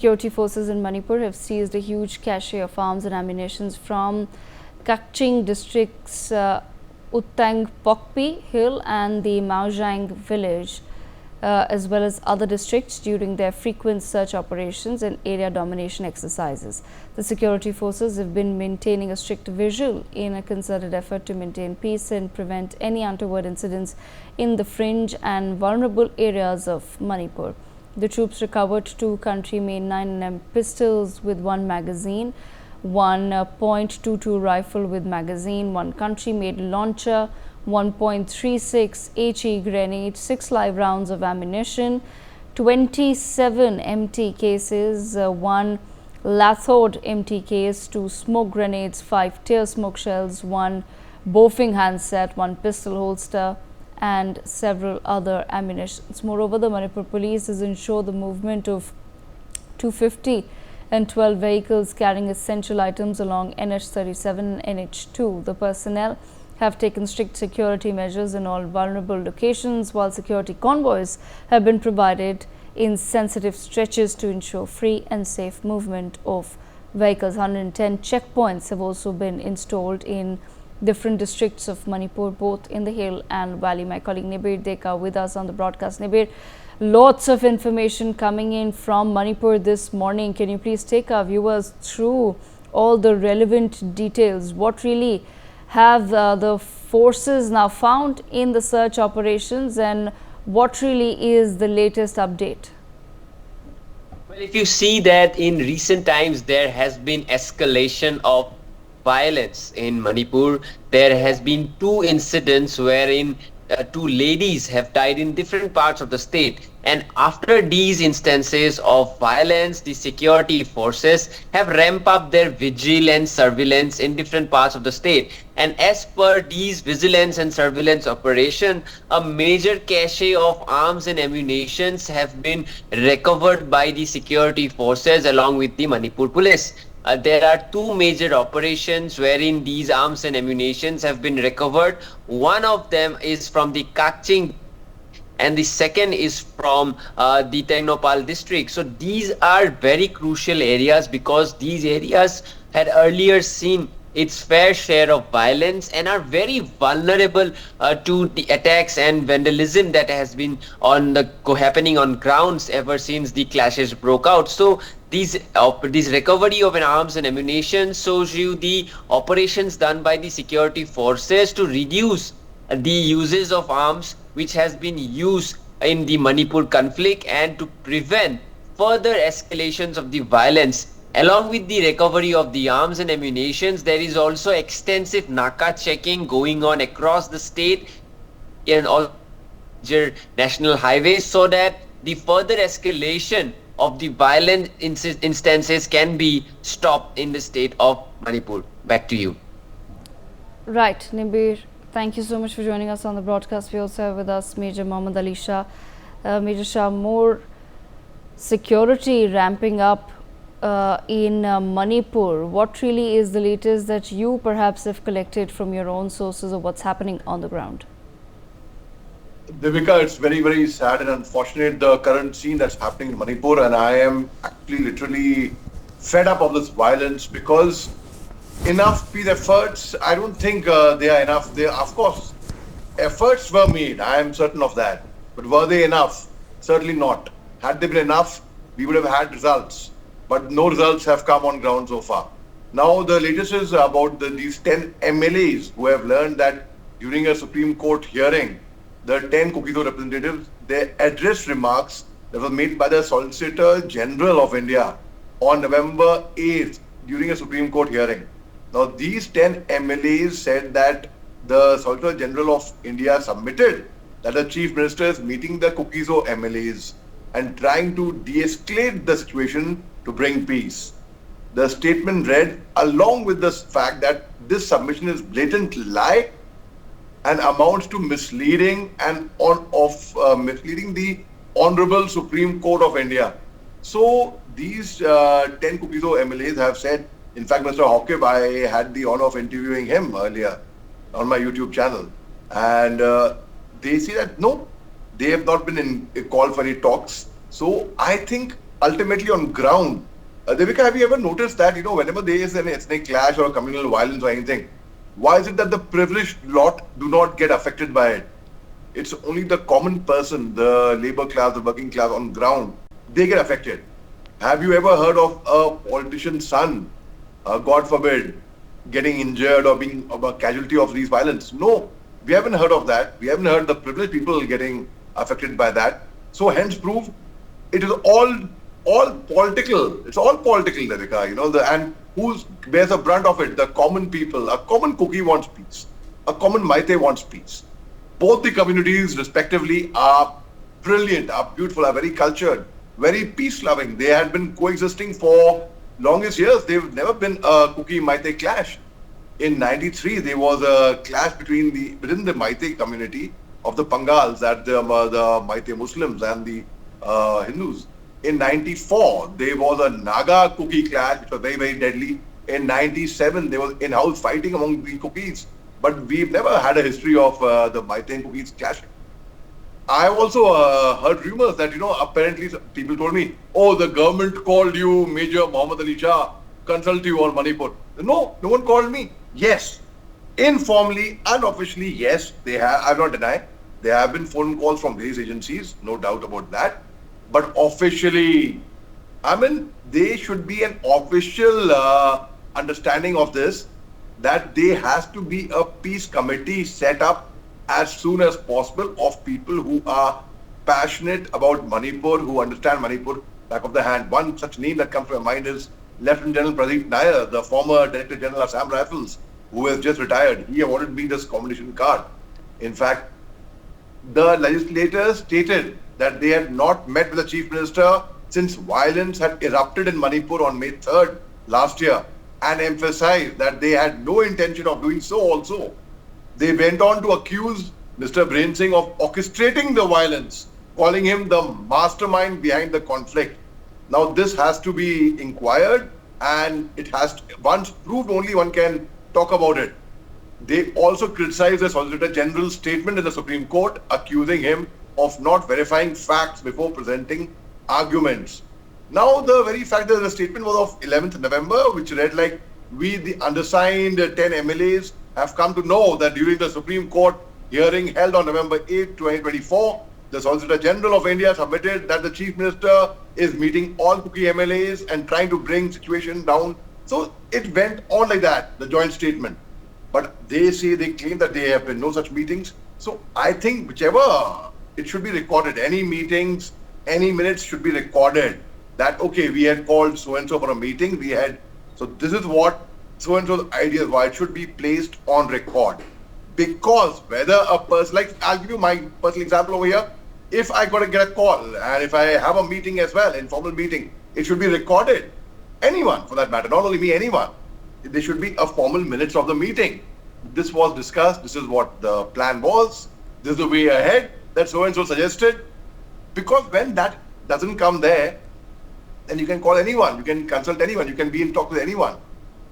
Security forces in Manipur have seized a huge cache of arms and ammunition from Kakching district's Uttang Pokpi Hill and the Maojang village, as well as other districts during their frequent search operations and area domination exercises. The security forces have been maintaining a strict vigil in a concerted effort to maintain peace and prevent any untoward incidents in the fringe and vulnerable areas of Manipur. The troops recovered two country-made 9mm pistols with one magazine, one .22 rifle with magazine, one country-made launcher, 1.36 HE grenade, 6 live rounds of ammunition, 27 empty cases, one Lathod empty case, 2 smoke grenades, 5 tear smoke shells, one Bofing handset, 1 pistol holster, and several other ammunitions. Moreover, the Manipur police has ensured the movement of 250 and 12 vehicles carrying essential items along NH37 and NH2. The personnel have taken strict security measures in all vulnerable locations, while security convoys have been provided in sensitive stretches to ensure free and safe movement of vehicles. 110 checkpoints have also been installed in different districts of Manipur, both in the hill and valley. My colleague Nibir Deka with us on the broadcast. Nibir, lots of information coming in from Manipur this morning. Can you please take our viewers through all the relevant details? What really have the forces now found in the search operations, and what really is the latest update? Well, if you see that in recent times there has been escalation of violence in Manipur. There has been 2 incidents wherein 2 ladies have died in different parts of the state, and after these instances of violence, the security forces have ramped up their vigil and surveillance in different parts of the state. And as per these vigilance and surveillance operation, a major cache of arms and ammunitions have been recovered by the security forces along with the Manipur police. There are 2 major operations wherein these arms and ammunitions have been recovered. One of them is from the Kakching and the second is from the Tengnopal district. So these are very crucial areas because these areas had earlier seen its fair share of violence and are very vulnerable to the attacks and vandalism that has been happening on grounds ever since the clashes broke out. So these recovery of an arms and ammunition shows you the operations done by the security forces to reduce the uses of arms which has been used in the Manipur conflict and to prevent further escalations of the violence. Along with the recovery of the arms and ammunitions, there is also extensive Naka checking going on across the state and all major national highways so that the further escalation of the violent instances can be stopped in the state of Manipur. Back to you. Right, Nibir, thank you so much for joining us on the broadcast. We also have with us Major Mohammad Ali Shah. Major Shah, more security ramping up in Manipur. What really is the latest that you perhaps have collected from your own sources of what's happening on the ground? Devika, it's very, very sad and unfortunate, the current scene that's happening in Manipur, and I am actually literally fed up of this violence because enough peace efforts, I don't think they are enough. Of course, efforts were made, I am certain of that, but were they enough? Certainly not. Had they been enough, we would have had results, but no results have come on ground so far. Now, the latest is about these 10 MLAs who have learned that during a Supreme Court hearing, the 10 Kukizo representatives, they addressed remarks that were made by the Solicitor General of India on November 8th during a Supreme Court hearing. Now, these 10 MLAs said that the Solicitor General of India submitted that the Chief Minister is meeting the Kukizo MLAs and trying to de-escalate the situation to bring peace. The statement read, along with the fact that this submission is blatant lie and amounts to misleading and misleading the Honorable Supreme Court of India. So these 10 Kukizo MLAs have said, in fact, Mr. Hawkib, I had the honor of interviewing him earlier on my YouTube channel, and they say that no, they have not been called for any talks. So I think ultimately on ground, Devika, have you ever noticed that, whenever there is an ethnic clash or communal violence or anything, why is it that the privileged lot do not get affected by it? It's only the common person, the labor class, the working class on ground, they get affected. Have you ever heard of a politician's son, God forbid, getting injured or being a casualty of these violence? No, we haven't heard of that. We haven't heard the privileged people getting affected by that. So hence prove it is all political. It's all political, Devika, and who bears the brunt of it? The common people. A common Kuki wants peace. A common Meitei wants peace. Both the communities respectively are brilliant, are beautiful, are very cultured, very peace-loving. They had been coexisting for longest years. They've never been a Kuki-Meitei clash. In '93, there was a clash within the Meitei community of the Pangals, that the Meitei Muslims and the Hindus. In '94, there was a Naga Kuki clash, which was very, very deadly. In '97, there was in-house fighting among the Kukis. But we've never had a history of the Meitei and Kukis clashing. I also heard rumors that, apparently people told me, oh, the government called you, Major Muhammad Ali Shah, consult you on Manipur. No, no one called me. Yes, informally, unofficially, yes, they have. I will not deny. There have been phone calls from various agencies, no doubt about that. But officially, there should be an official understanding of this, that there has to be a peace committee set up as soon as possible of people who are passionate about Manipur, who understand Manipur back of the hand. One such name that comes to my mind is Lieutenant General Pradeep Nair, the former Director General of Assam Rifles, who has just retired. He awarded me this commendation card. In fact, the legislators stated that they had not met with the Chief Minister since violence had erupted in Manipur on May 3rd last year, and emphasized that they had no intention of doing so also. They went on to accuse Mr. Brain Singh of orchestrating the violence, calling him the mastermind behind the conflict. Now this has to be inquired, and it has to, once proved, only one can talk about it. They also criticized the Solicitor General's statement in the Supreme Court, accusing him of not verifying facts before presenting arguments. Now, the very fact that the statement was of 11th November, which read like, we, the undersigned 10 MLAs, have come to know that during the Supreme Court hearing held on November 8, 2024, the Solicitor General of India submitted that the Chief Minister is meeting all Kuki MLAs and trying to bring situation down. So it went on like that, the joint statement. But they claim that there have been no such meetings. So I think whichever, it should be recorded. Any meetings, any minutes should be recorded. That, okay, we had called so-and-so for a meeting, so this is what so-and-so's idea is, why it should be placed on record. Because whether a person, like, I'll give you my personal example over here. If I got to get a call, and if I have a meeting as well, informal meeting, it should be recorded. Anyone, for that matter, not only me, anyone. There should be a formal minutes of the meeting. This was discussed, this is what the plan was, this is the way ahead that so-and-so suggested. Because when that doesn't come there, then you can call anyone, you can consult anyone, you can be in talk with anyone.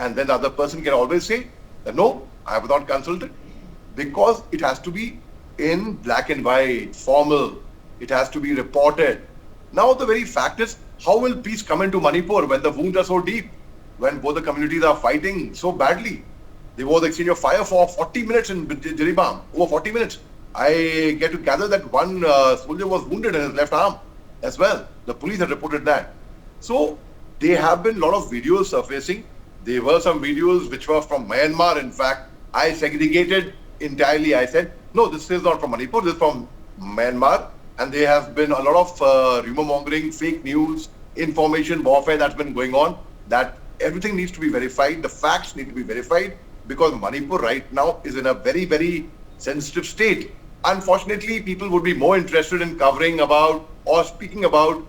And then the other person can always say that, no, I have not consulted. Because it has to be in black and white, formal. It has to be reported. Now the very fact is, how will peace come into Manipur when the wounds are so deep? When both the communities are fighting so badly? There was exchange of fire for 40 minutes in Jiribam, over 40 minutes. I get to gather that one soldier was wounded in his left arm as well. The police had reported that. So there have been a lot of videos surfacing. There were some videos which were from Myanmar. In fact, I segregated entirely. I said, no, this is not from Manipur, this is from Myanmar. And there has been a lot of rumor mongering, fake news, information warfare that's been going on, that everything needs to be verified. The facts need to be verified, because Manipur right now is in a very, very sensitive state. Unfortunately, people would be more interested in covering about or speaking about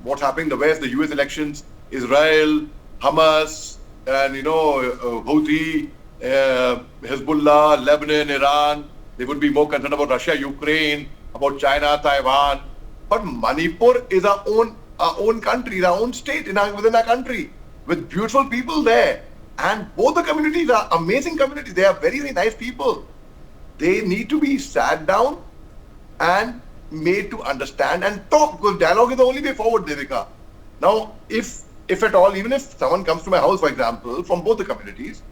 what's happening in the West, the US elections, Israel, Hamas, and Houthi, Hezbollah, Lebanon, Iran. They would be more concerned about Russia, Ukraine, about China, Taiwan. But Manipur is our own country, our own state within our country, with beautiful people there. And both the communities are amazing communities. They are very, very nice people. They need to be sat down and made to understand and talk, because dialogue is the only way forward, Devika. Now, if at all, even if someone comes to my house, for example, from both the communities,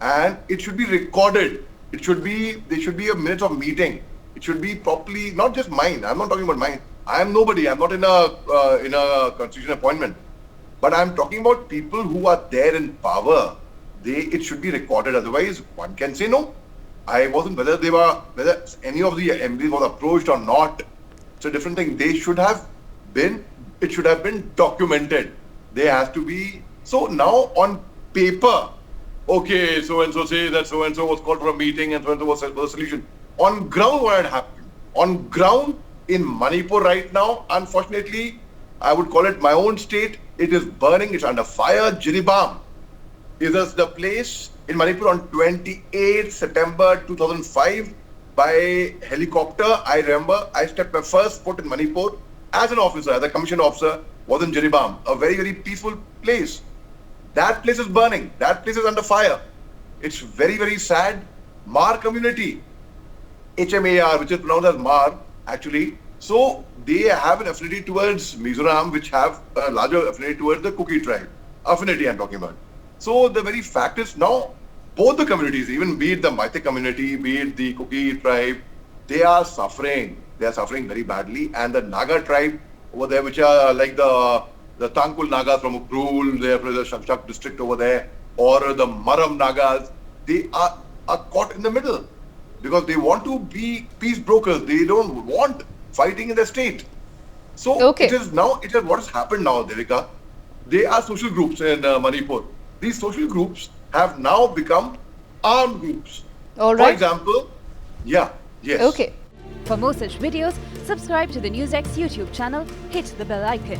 and it should be recorded, there should be a minute of meeting. It should be properly, not just mine. I'm not talking about mine. I am nobody. I'm not in a constitutional appointment. But I'm talking about people who are there in power. It should be recorded. Otherwise, one can say no. I wasn't whether any of the MPs was approached or not. It's a different thing. It should have been documented. There has to be. So now on paper, okay, so and so say that so and so was called for a meeting and so and so was for a solution. On ground, what had happened? On ground in Manipur right now, unfortunately, I would call it my own state. It is burning. It's under fire. Jiribam is the place in Manipur on 28th September 2005 by helicopter. I remember I stepped my first foot in Manipur as an officer, as a commissioned officer, was in Jiribam, a very, very peaceful place. That place is burning. That place is under fire. It's very, very sad. Hmar community, HMAR, which is pronounced as Hmar, actually. So they have an affinity towards Mizoram, which have a larger affinity towards the Kuki tribe. Affinity I'm talking about. So the very fact is now, both the communities, even be it the Meitei community, be it the Kuki tribe, they are suffering. They are suffering very badly. And the Naga tribe over there, which are like the Tangkul Nagas from Ukrul, they are from the Shamshak district over there, or the Maram Nagas, they are caught in the middle because they want to be peace brokers. They don't want fighting in their state. So it is what has happened now, Devika. They are social groups in Manipur. These social groups have now become armed groups. All right. For example, yes. Okay. For more such videos, subscribe to the NewsX YouTube channel, hit the bell icon.